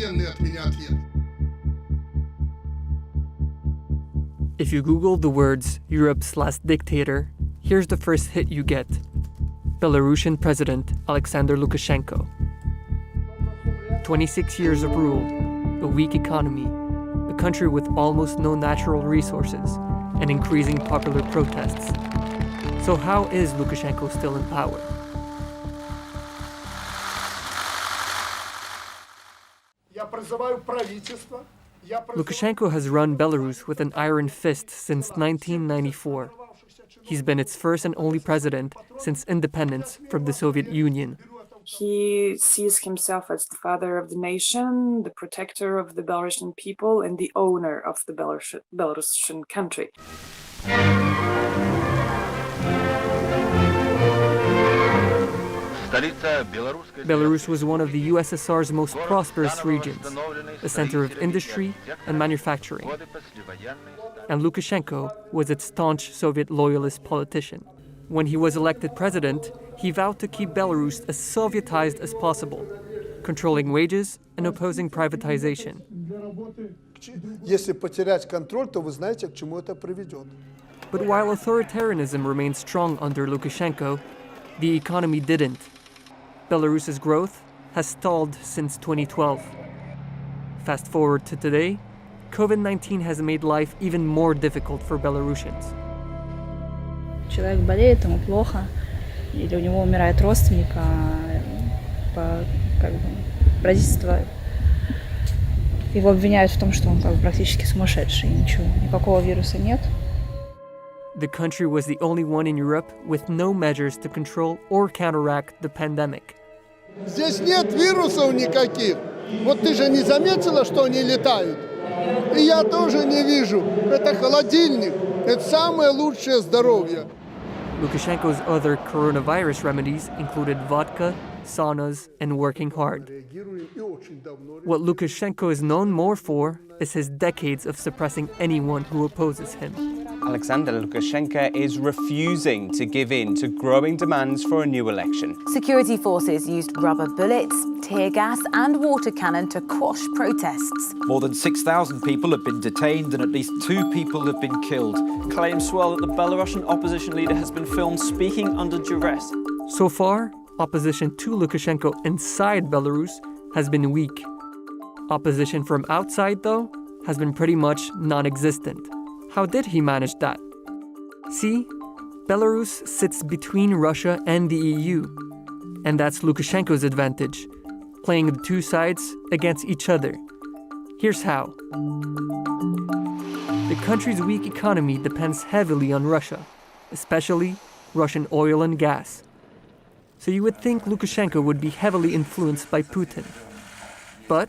откровенный от меня ответ. If you Google the words Europe's last dictator, here's the first hit you get. Belarusian President Alexander Lukashenko. 26 years of rule, a weak economy, a country with almost no natural resources, and increasing popular protests. So how is Lukashenko still in power? Lukashenko has run Belarus with an iron fist since 1994. He's been its first and only president since independence from the Soviet Union. He sees himself as the father of the nation, the protector of the Belarusian people, and the owner of the Belarusian country. Belarus was one of the USSR's most prosperous regions, a center of industry and manufacturing. And Lukashenko was its staunch Soviet loyalist politician. When he was elected president, he vowed to keep Belarus as Sovietized as possible, controlling wages and opposing privatization. But while authoritarianism remained strong under Lukashenko, the economy didn't. Belarus's growth has stalled since 2012. Fast forward to today, COVID-19 has made life even more difficult for Belarusians. Человек болеет, ему плохо, или у него умирает родственник, правительство его обвиняют в том, что он практически сумасшедший, никакого вируса нет. The country was the only one in Europe with no measures to control or counteract the pandemic. Здесь нет вирусов никаких. Вот ты же не заметила, что они летают? И я тоже не вижу. Это холодильник. Это самое лучшее здоровье. Lukashenko's other coronavirus remedies included vodka, saunas, and working hard. What Lukashenko is known more for is his decades of suppressing anyone who opposes him. Alexander Lukashenko is refusing to give in to growing demands for a new election. Security forces used rubber bullets, tear gas and water cannon to quash protests. More than 6,000 people have been detained and at least 2 people have been killed. Claims swell that the Belarusian opposition leader has been filmed speaking under duress. So far, opposition to Lukashenko inside Belarus has been weak. Opposition from outside, though, has been pretty much non-existent. How did he manage that? See, Belarus sits between Russia and the EU, and that's Lukashenko's advantage, playing the two sides against each other. Here's how. The country's weak economy depends heavily on Russia, especially Russian oil and gas. So you would think Lukashenko would be heavily influenced by Putin. But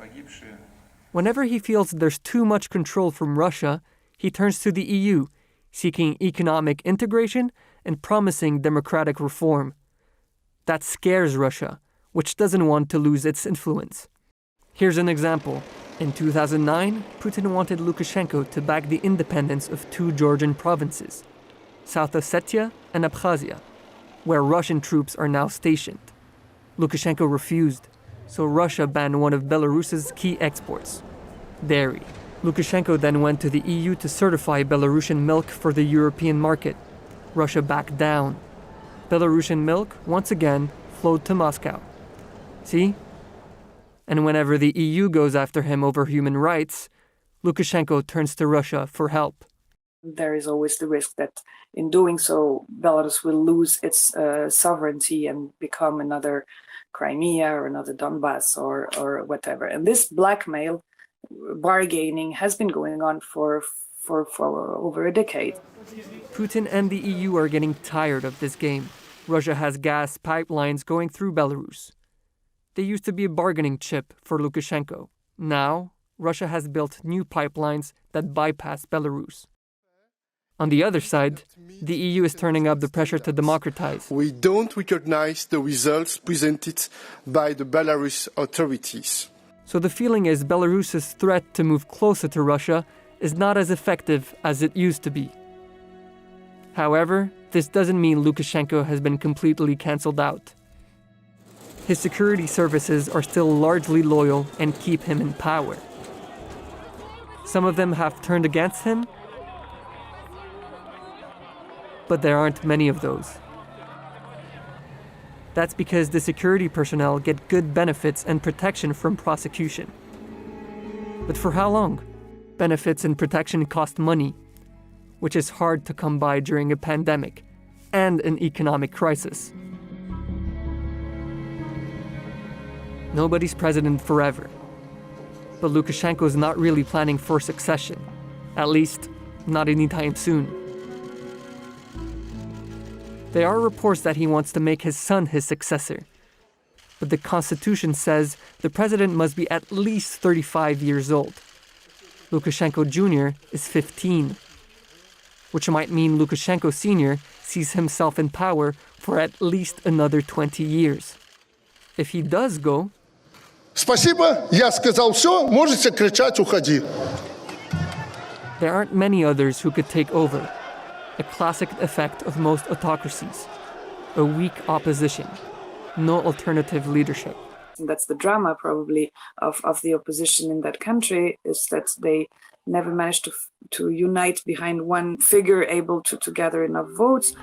whenever he feels there's too much control from Russia, he turns to the EU, seeking economic integration and promising democratic reform. That scares Russia, which doesn't want to lose its influence. Here's an example. In 2009, Putin wanted Lukashenko to back the independence of 2 Georgian provinces, South Ossetia and Abkhazia, where Russian troops are now stationed. Lukashenko refused, so Russia banned one of Belarus's key exports, dairy. Lukashenko then went to the EU to certify Belarusian milk for the European market. Russia backed down. Belarusian milk, once again, flowed to Moscow. See? And whenever the EU goes after him over human rights, Lukashenko turns to Russia for help. There is always the risk that in doing so, Belarus will lose its sovereignty and become another Crimea or another Donbass or whatever. And this blackmail bargaining has been going on for over a decade. Putin and the EU are getting tired of this game. Russia has gas pipelines going through Belarus. They used to be a bargaining chip for Lukashenko. Now, Russia has built new pipelines that bypass Belarus. On the other side, the EU is turning up the pressure to democratize. We don't recognize the results presented by the Belarus authorities. So the feeling is Belarus's threat to move closer to Russia is not as effective as it used to be. However, this doesn't mean Lukashenko has been completely cancelled out. his security services are still largely loyal and keep him in power. Some of them have turned against him, but there aren't many of those. That's because the security personnel get good benefits and protection from prosecution. But for how long? Benefits and protection cost money, which is hard to come by during a pandemic and an economic crisis. Nobody's president forever. But Lukashenko's not really planning for succession, at least not anytime soon. There are reports that he wants to make his son his successor, but the constitution says the president must be at least 35 years old. Lukashenko Jr. is 15, which might mean Lukashenko Sr. sees himself in power for at least another 20 years. If he does go, Спасибо, я сказал все, можете кричать, уходи. there aren't many others who could take over. A classic effect of most autocracies. A weak opposition. No alternative leadership. And that's the drama probably of the opposition in that country, is that they never managed to unite behind one figure able to gather enough votes.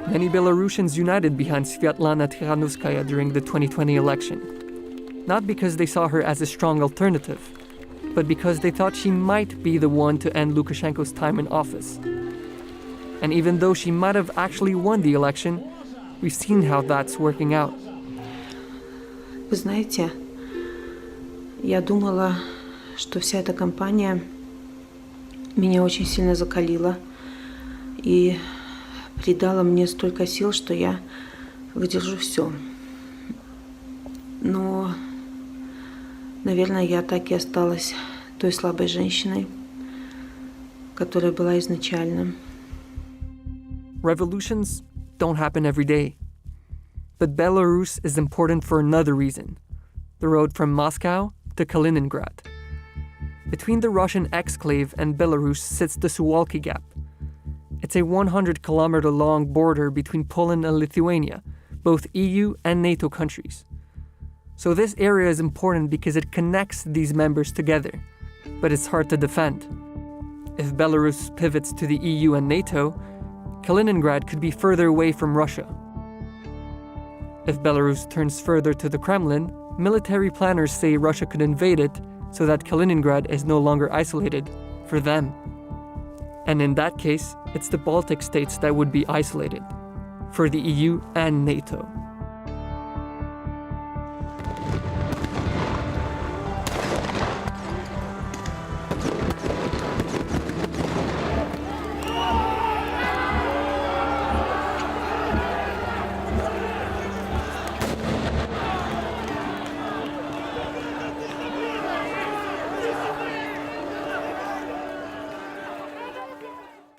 Many Belarusians united behind Sviatlana Tikhanovskaya during the 2020 election. Not because they saw her as a strong alternative, but because they thought she might be the one to end Lukashenko's time in office. And even though she might have actually won the election, we've seen how that's working out. Вы знаете, я думала, что вся эта кампания меня очень сильно закалила и придала мне столько сил, что я выдержу все. Но, наверное, я так и осталась той слабой женщиной, которая была изначально. Revolutions don't happen every day. But Belarus is important for another reason. The road from Moscow to Kaliningrad. Between the Russian exclave and Belarus sits the Suwalki Gap. It's a 100-kilometer-long border between Poland and Lithuania, both EU and NATO countries. So this area is important because it connects these members together, but it's hard to defend. If Belarus pivots to the EU and NATO, Kaliningrad could be further away from Russia. If Belarus turns further to the Kremlin, military planners say Russia could invade it so that Kaliningrad is no longer isolated for them. And in that case, it's the Baltic states that would be isolated for the EU and NATO.